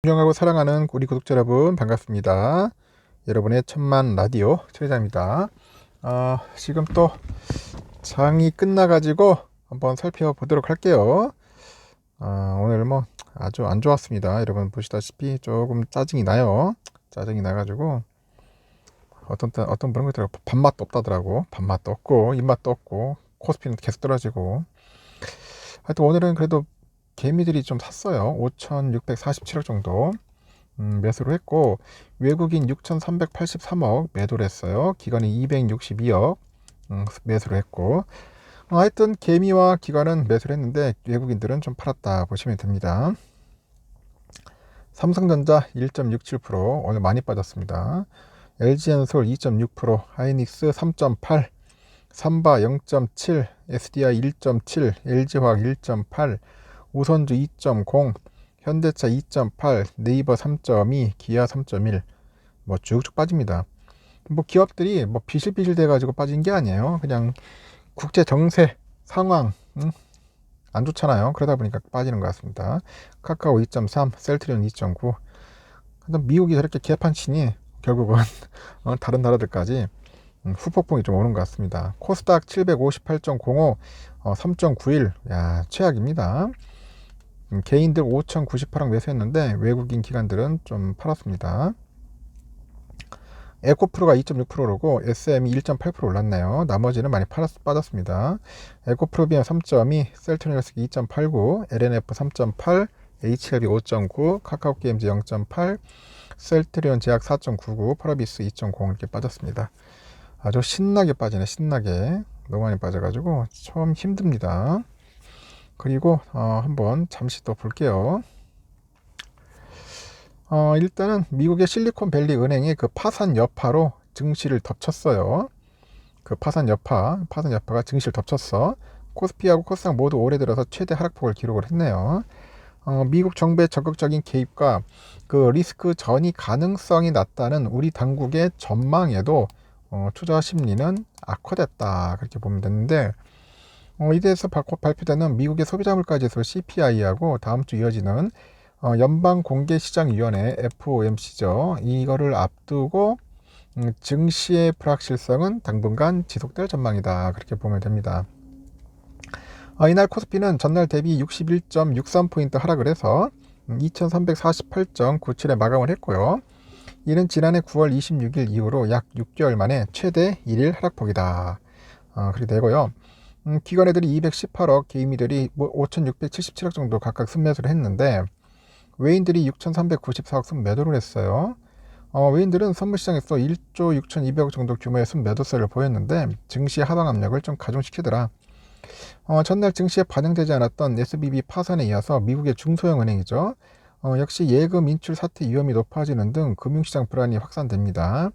존경하고 사랑하는 우리 구독자 여러분 반갑습니다. 여러분의 천만 라디오 최대장입니다. 지금 또 장이 끝나가지고 한번 살펴보도록 할게요. 오늘 뭐 아주 안 좋았습니다. 여러분 보시다시피 조금 짜증이 나요. 짜증이 나가지고 어떤 그런 것들 밥맛도 없다더라고. 밥맛도 없고 입맛도 없고 코스피는 계속 떨어지고. 하여튼 오늘은 그래도 개미들이 좀 샀어요. 5,647억 정도 매수를 했고, 외국인 6,383억 매도를 했어요. 기관이 262억 매수를 했고, 하여튼 개미와 기관은 매수를 했는데 외국인들은 좀 팔았다 보시면 됩니다. 삼성전자 1.67%, 오늘 많이 빠졌습니다. LG엔솔 2.6%, 하이닉스 3.8%, 삼바 0.7%, SDI 1.7%, LG화학 1.8%, 우선주 2.0%, 현대차 2.8%, 네이버 3.2%, 기아 3.1%, 뭐 쭉쭉 빠집니다. 뭐 기업들이 뭐 비실비실 돼가지고 빠진 게 아니에요. 그냥 국제 정세 상황 안 좋잖아요. 그러다 보니까 빠지는 것 같습니다. 카카오 2.3%, 셀트리온 2.9%. 미국이 저렇게 개판 치니 결국은 다른 나라들까지 후폭풍이 좀 오는 것 같습니다. 코스닥 758.05, 3.91, 야 최악입니다. 개인들 5,098억 매수했는데 외국인 기관들은 좀 팔았습니다. 에코프로가 2.6%고 SM이 1.8% 올랐네요. 나머지는 많이 빠졌습니다. 에코프로비엠 3.2, 셀트리온스 2.89, LNF 3.8, HLB 5.9, 카카오게임즈 0.8, 셀트리온 제약 4.99, 파라비스 2.0 이렇게 빠졌습니다. 아주 신나게 빠지네. 신나게 너무 많이 빠져가지고 좀 힘듭니다. 그리고 한번 잠시 또 볼게요. 일단은 미국의 실리콘밸리 은행이 그 파산 여파로 증시를 덮쳤어요. 그 파산 여파가 증시를 덮쳤어. 코스피하고 코스닥 모두 올해 들어서 최대 하락폭을 기록을 했네요. 미국 정부의 적극적인 개입과 그 리스크 전이 가능성이 낮다는 우리 당국의 전망에도 투자 심리는 악화됐다, 그렇게 보면 되는데, 이 대해서 발표되는 미국의 소비자물가지수 CPI하고 다음 주 이어지는 연방공개시장위원회 FOMC죠. 이거를 앞두고 증시의 불확실성은 당분간 지속될 전망이다, 그렇게 보면 됩니다. 이날 코스피는 전날 대비 61.63포인트 하락을 해서 2348.97에 마감을 했고요. 이는 지난해 9월 26일 이후로 약 6개월 만에 최대 1일 하락폭이다, 그렇게 되고요. 기관애들이 218억, 개인미들이 5,677억 정도 각각 순매수를 했는데 외인들이 6,394억 순매도를 했어요. 외인들은 선물시장에서 1조 6,200억 정도 규모의 순매도세를 보였는데 증시 하방 압력을 좀 가중시키더라. 전날 증시에 반영되지 않았던 SBB 파산에 이어서 미국의 중소형 은행이죠. 역시 예금 인출 사태 위험이 높아지는 등 금융시장 불안이 확산됩니다.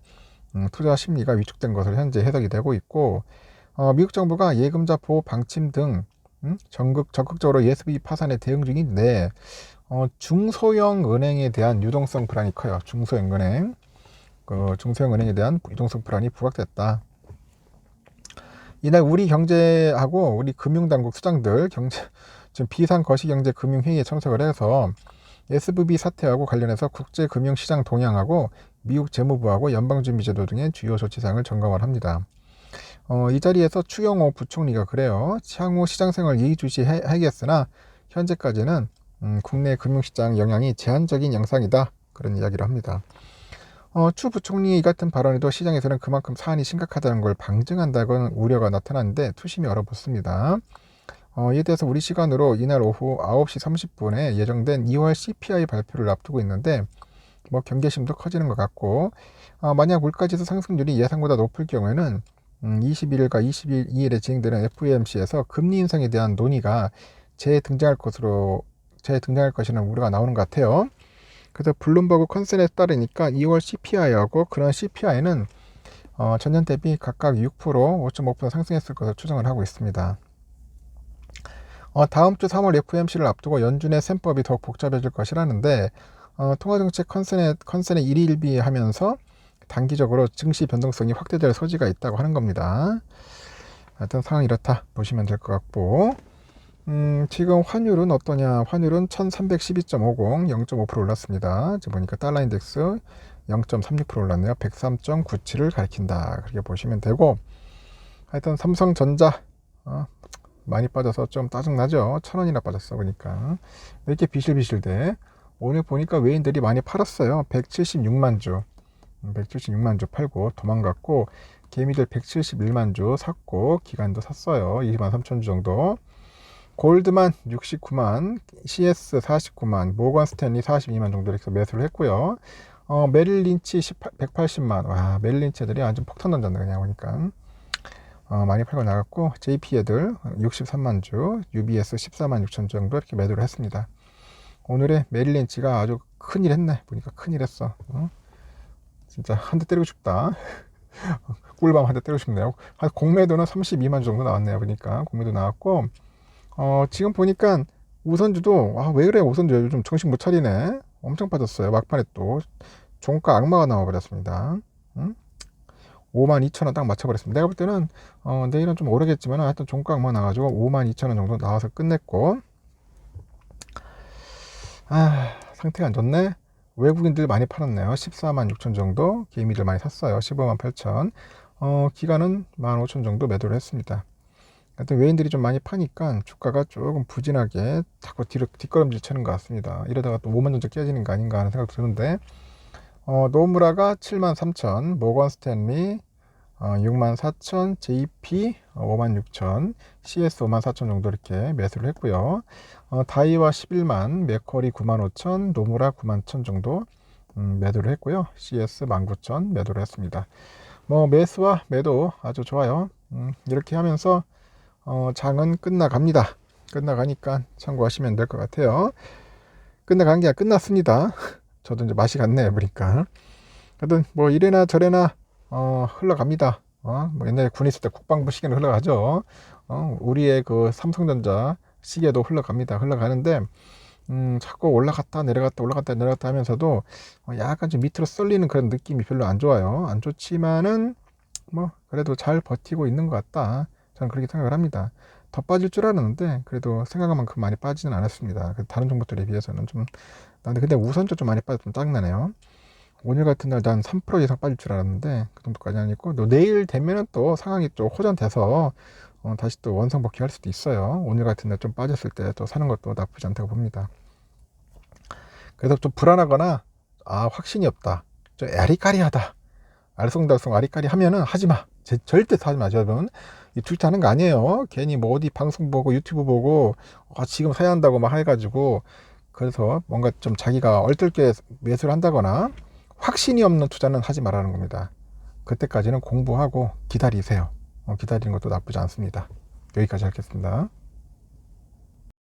투자 심리가 위축된 것으로 현재 해석이 되고 있고, 미국 정부가 예금자 보호 방침 등 적극적으로 SBB 파산에 대응 중인데 중소형 은행에 대한 유동성 불안이 커요. 중소형 은행에 대한 유동성 불안이 부각됐다. 이날 우리 경제하고 우리 금융당국 수장들 지금 비상거시경제금융회의에 참석을 해서 SVB 사태하고 관련해서 국제금융시장 동향하고 미국 재무부하고 연방준비제도 등의 주요 조치사항을 점검을 합니다. 이 자리에서 추경호 부총리가 그래요. 향후 시장생활 예의주시하겠으나 현재까지는 국내 금융시장 영향이 제한적인 양상이다, 그런 이야기를 합니다. 추 부총리의 이 같은 발언에도 시장에서는 그만큼 사안이 심각하다는 걸 방증한다는 우려가 나타났는데 투심이 얼어붙습니다. 이에 대해서 우리 시간으로 이날 오후 9시 30분에 예정된 2월 CPI 발표를 앞두고 있는데 뭐 경계심도 커지는 것 같고, 만약 물가지수 상승률이 예상보다 높을 경우에는 21일과 22일에 진행되는 FOMC에서 금리 인상에 대한 논의가 재등장할 것이라는 우려가 나오는 것 같아요. 그래서 블룸버그 컨센에 따르니까 2월 CPI하고 그런 CPI는 전년 대비 각각 6%, 5.5% 상승했을 것으로 추정을 하고 있습니다. 다음 주 3월 FOMC를 앞두고 연준의 셈법이 더욱 복잡해질 것이라는데, 통화정책 컨센에 일희일비하면서 단기적으로 증시 변동성이 확대될 소지가 있다고 하는 겁니다. 하여튼 상황이 이렇다 보시면 될 것 같고, 지금 환율은 어떠냐? 환율은 1312.50, 0.5% 올랐습니다. 지금 보니까 달러 인덱스 0.36% 올랐네요. 103.97을 가리킨다. 그렇게 보시면 되고, 하여튼 삼성전자 많이 빠져서 좀 짜증나죠. 1,000원이나 빠졌어 보니까. 왜 이렇게 비실비실돼? 오늘 보니까 외인들이 많이 팔았어요. 176만 주 176만 주 팔고 도망갔고, 개미들 171만 주 샀고, 기관도 샀어요. 23,000주 정도. 골드만 69만, CS 49만, 모건 스탠리 42만 정도 이렇게 매수를 했고요. 메릴 린치 180만. 와, 메릴 린치 애들이 완전 폭탄 던졌네 그냥 보니까. 많이 팔고 나갔고, JP 애들 63만 주, UBS 14만 6천 주 정도 이렇게 매도를 했습니다. 오늘의 메릴 린치가 아주 큰일 했네. 보니까 큰일 했어. 진짜 한 대 때리고 싶다. 꿀밤 한 대 때리고 싶네요. 공매도는 32만 주 정도 나왔네요. 보니까 공매도 나왔고, 지금 보니까 우선주도 왜 그래 우선주 요즘 정신 못 차리네. 엄청 빠졌어요. 막판에 또 종가 악마가 나와버렸습니다. 52,000원 딱 맞춰버렸습니다. 내가 볼 때는 내일은 좀 오르겠지만 하여튼 종가 악마 나가지고 52,000원 정도 나와서 끝냈고, 상태가 안 좋네. 외국인들 많이 팔았네요. 14만 6천 정도 개미들 많이 샀어요. 15만 8천. 기간은 15,000 정도 매도를 했습니다. 하여튼 외인들이 좀 많이 파니까 주가가 조금 부진하게 자꾸 뒷걸음질 치는 것 같습니다. 이러다가 또 5만 정도 깨지는 거 아닌가 하는 생각 드는데, 노무라가 7만 3천, 모건 스탠리 6만 4천, JP 5만 6천, CS 5만 4천 정도 이렇게 매수를 했고요. 다이와 11만, 맥쿼리 9만 5천, 노무라 9만 1천 정도 매도를 했고요. CS 19,000 매도를 했습니다. 매수와 매도 아주 좋아요. 이렇게 하면서 장은 끝나갑니다. 끝나가니까 참고하시면 될 것 같아요. 끝나간 게 끝났습니다. 저도 이제 맛이 갔네요, 보니까. 하여튼 이래나 저래나 흘러갑니다. 옛날에 군 있을 때 국방부 시계는 흘러가죠. 우리의 그 삼성전자 시계도 흘러가는데, 자꾸 올라갔다 내려갔다 올라갔다 내려갔다 하면서도 약간 좀 밑으로 쏠리는 그런 느낌이 별로 안 좋아요. 안 좋지만은 그래도 잘 버티고 있는 것 같다. 저는 그렇게 생각을 합니다. 더 빠질 줄 알았는데 그래도 생각한 만큼 많이 빠지는 않았습니다. 다른 종목들에 비해서는 좀. 근데 우선주 좀 많이 빠져서 좀 짜증나네요. 오늘 같은 날 난 3% 이상 빠질 줄 알았는데 그 정도까지 아니고, 또 내일 되면은 또 상황이 좀 호전돼서 다시 또 원상 복귀할 수도 있어요. 오늘 같은 날 좀 빠졌을 때 또 사는 것도 나쁘지 않다고 봅니다. 그래서 좀 불안하거나 확신이 없다, 좀 아리까리하다, 알쏭달쏭 아리까리 하면은 하지마. 절대 하지마. 여러분, 이 투자하는 거 아니에요. 괜히 어디 방송 보고 유튜브 보고 지금 사야 한다고 막 해가지고, 그래서 뭔가 좀 자기가 얼떨결에 매수를 한다거나 확신이 없는 투자는 하지 말라는 겁니다. 그때까지는 공부하고 기다리세요. 기다리는 것도 나쁘지 않습니다. 여기까지 하겠습니다.